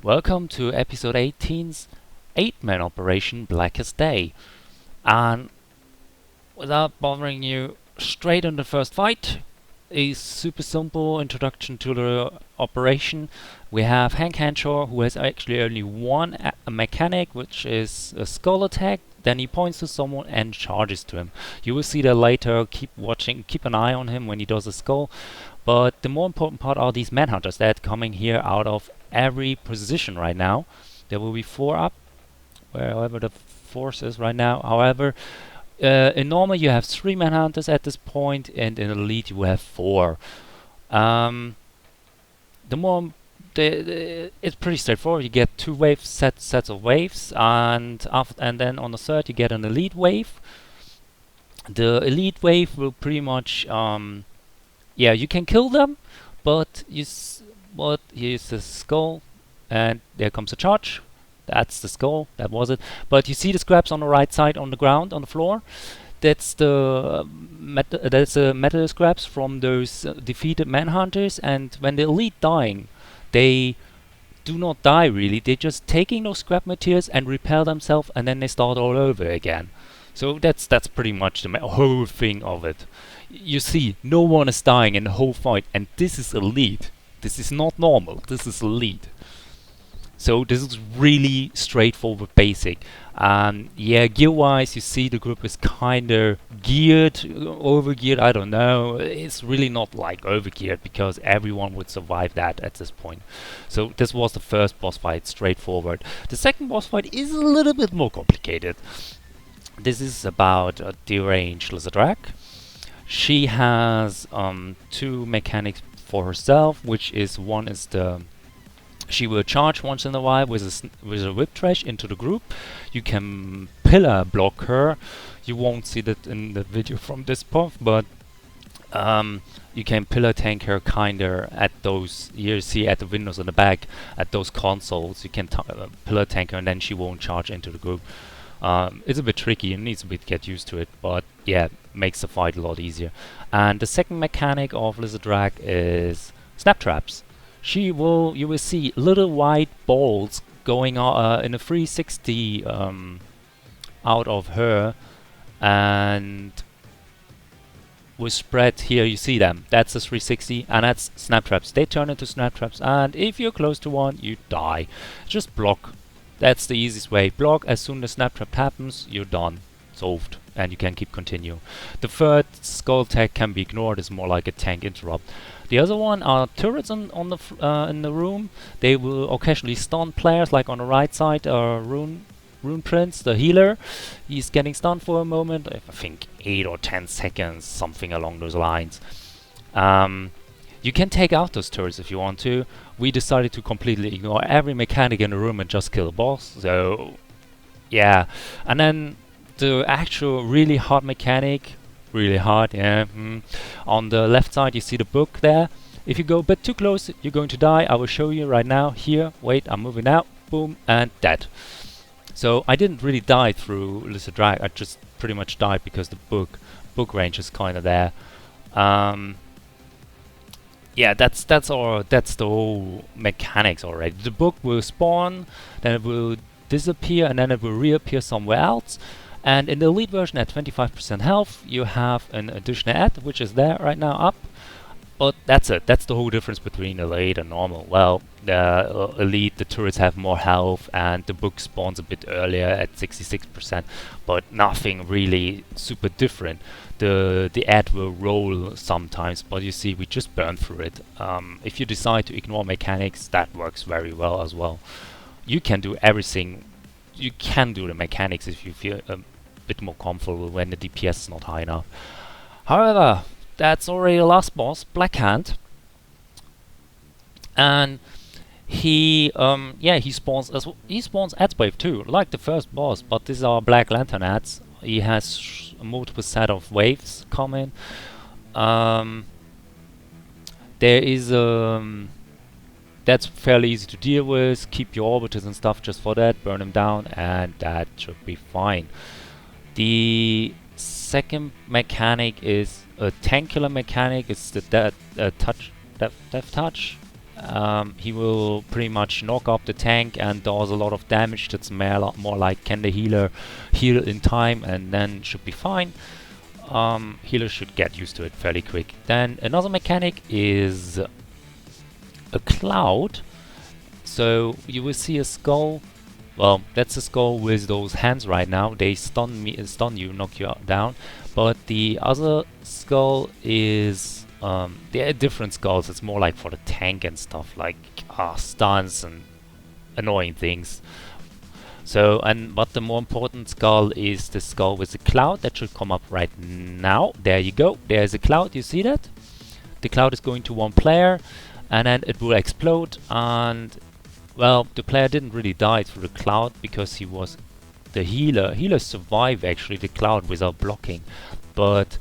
Welcome to episode 18's 8-man operation Blackest Day. And without bothering you, straight on the first fight, a super simple introduction to the operation. We have Hank Henshaw, who has actually only one mechanic, which is a skull attack. Then he points to someone and charges to him. You will see that later. Keep watching, keep an eye on him when he does a skull. But the more important part are these manhunters that are coming here out of every position right now. There will be 4 up, wherever the force is right now. However, in normal you have 3 manhunters at this point, and in elite you will have 4. The more it's pretty straightforward. You get 2 sets of waves, and then on the third you get an elite wave. The elite wave will pretty much you can kill them, but here's the skull, and there comes a charge. That's the skull. That was it. But you see the scraps on the right side on the ground, on the floor. That's the metal scraps from those defeated manhunters. And when the elite dying, they do not die really. They're just taking those scrap materials and repel themselves, and then they start all over again. So that's pretty much the whole thing of it. You see, no one is dying in the whole fight, and this is elite. This is not normal. This is elite. So this is really straightforward, basic. Gear-wise, you see the group is kinda geared, overgeared. I don't know. It's really not like overgeared because everyone would survive that at this point. So this was the first boss fight, straightforward. The second boss fight is a little bit more complicated. This is about a deranged Lizardrak. She has 2 mechanics for herself, which is one is she will charge once in a while with a whip trash into the group. You can pillar block her. You won't see that in the video from this point, but you can pillar tank her kinda at those. You see at the windows in the back at those consoles. You can pillar tank her, and then she won't charge into the group. It's a bit tricky. You need to get used to it, but yeah, makes the fight a lot easier. And the second mechanic of Lizardrak is snap traps. You will see little white balls going in a 360 out of her, and will spread here. You see them. That's a 360, and that's snap traps. They turn into snap traps, and if you're close to one, you die. Just block. That's the easiest way. Block as soon as snap trap happens. You're done. Solved, and you can continue. The third skull tag can be ignored. It's more like a tank interrupt. The other one are turrets in the room. They will occasionally stun players, like on the right side. Rune Prince, the healer, he's getting stunned for a moment. I think 8 or 10 seconds, something along those lines. You can take out those turrets if you want to. We decided to completely ignore every mechanic in the room and just kill the boss. So yeah, and then the actual really hard mechanic, really hard, yeah. On the left side you see the book there. If you go a bit too close, you're going to die. I will show you right now. Here, wait, I'm moving out. Boom, and dead. So I didn't really die through Lizardrak. I just pretty much died because the book range is kind of there. Yeah, that's the whole mechanics already. The book will spawn, then it will disappear, and then it will reappear somewhere else. And in the elite version at 25% health, you have an additional ad, which is there right now up. But that's it. That's the whole difference between elite and normal. Well, the elite, the turrets have more health, and the book spawns a bit earlier at 66%, but nothing really super different. The ad will roll sometimes, but you see, we just burn through it. If you decide to ignore mechanics, that works very well as well. You can do everything. You can do the mechanics if you feel a bit more comfortable when the DPS is not high enough. However, that's already the last boss, Blackhand, and he spawns ads wave too, like the first boss, but these are Black Lantern ads. He has a multiple set of waves coming. There is that's fairly easy to deal with. Keep your orbiters and stuff just for that, burn them down, and that should be fine. The second mechanic is a tankular mechanic. It's the death touch. he will pretty much knock up the tank and does a lot of damage. That's more like, can the healer heal in time, and then should be fine. Healer should get used to it fairly quick. Then another mechanic is a cloud. So you will see a skull. Well, that's a skull with those hands right now. They stun you, knock you down. But the other skull is they are different skulls. It's more like for the tank and stuff, like stuns and annoying things. So, but the more important skull is the skull with the cloud that should come up right now. There you go. There's a cloud. You see that? The cloud is going to one player, and then it will explode. And well, the player didn't really die through the cloud because he was the healer. Healers survive actually the cloud without blocking, but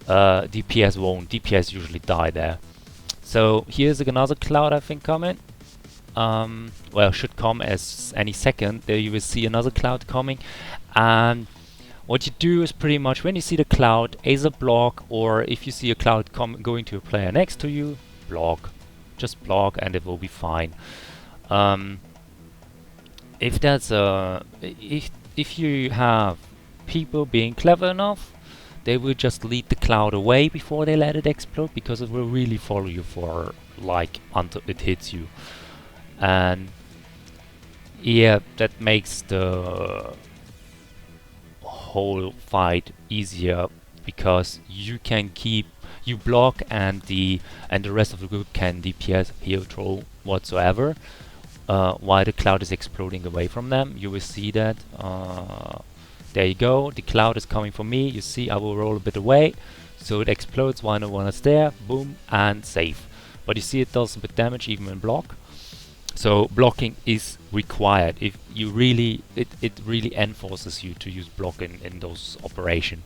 DPS won't. DPS usually die there. So here's another cloud I think coming. Well, should come as any second. There you will see another cloud coming, and what you do is pretty much when you see the cloud, either block, or if you see a cloud going to a player next to you, block. Just block and it will be fine. If that's if you have people being clever enough, they will just lead the cloud away before they let it explode, because it will really follow you for like until it hits you. And yeah, that makes the whole fight easier, because you can you block, and the rest of the group can DPS, heal, throw whatsoever, while the cloud is exploding away from them. You will see that. There you go. The cloud is coming for me. You see, I will roll a bit away, so it explodes while no one is there. Boom, and safe. But you see, it does a bit damage even in block. So blocking is required. If you really, it really enforces you to use block in those operations.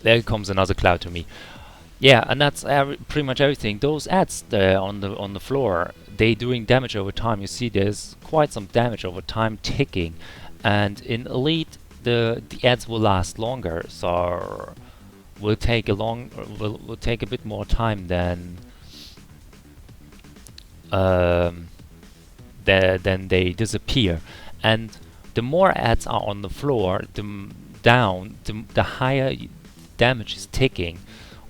There comes another cloud to me. Yeah, and that's pretty much everything. Those ads there on the floor, they doing damage over time. You see, there's quite some damage over time ticking, and in Elite, the ads will last longer. So will take will take a bit more time than they disappear. And the more ads are on the floor, the higher damage is ticking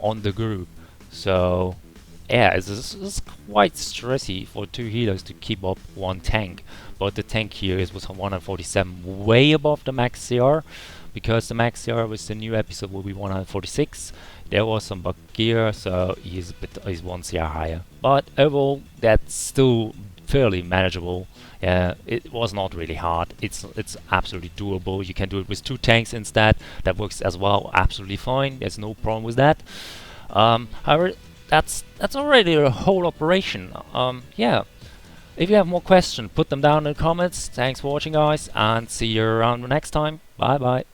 on the group. So yeah, it's quite stressy for two healers to keep up one tank. But the tank here was 147, way above the max CR, because the max CR with the new episode will be 146. There was some bug gear, so he's 1 CR higher. But overall, that's still fairly manageable. Yeah, it was not really hard. It's absolutely doable. You can do it with 2 tanks instead. That works as well, absolutely fine. There's no problem with that. However, that's already a whole operation. Yeah. If you have more questions, put them down in the comments. Thanks for watching, guys, and see you around next time. Bye bye.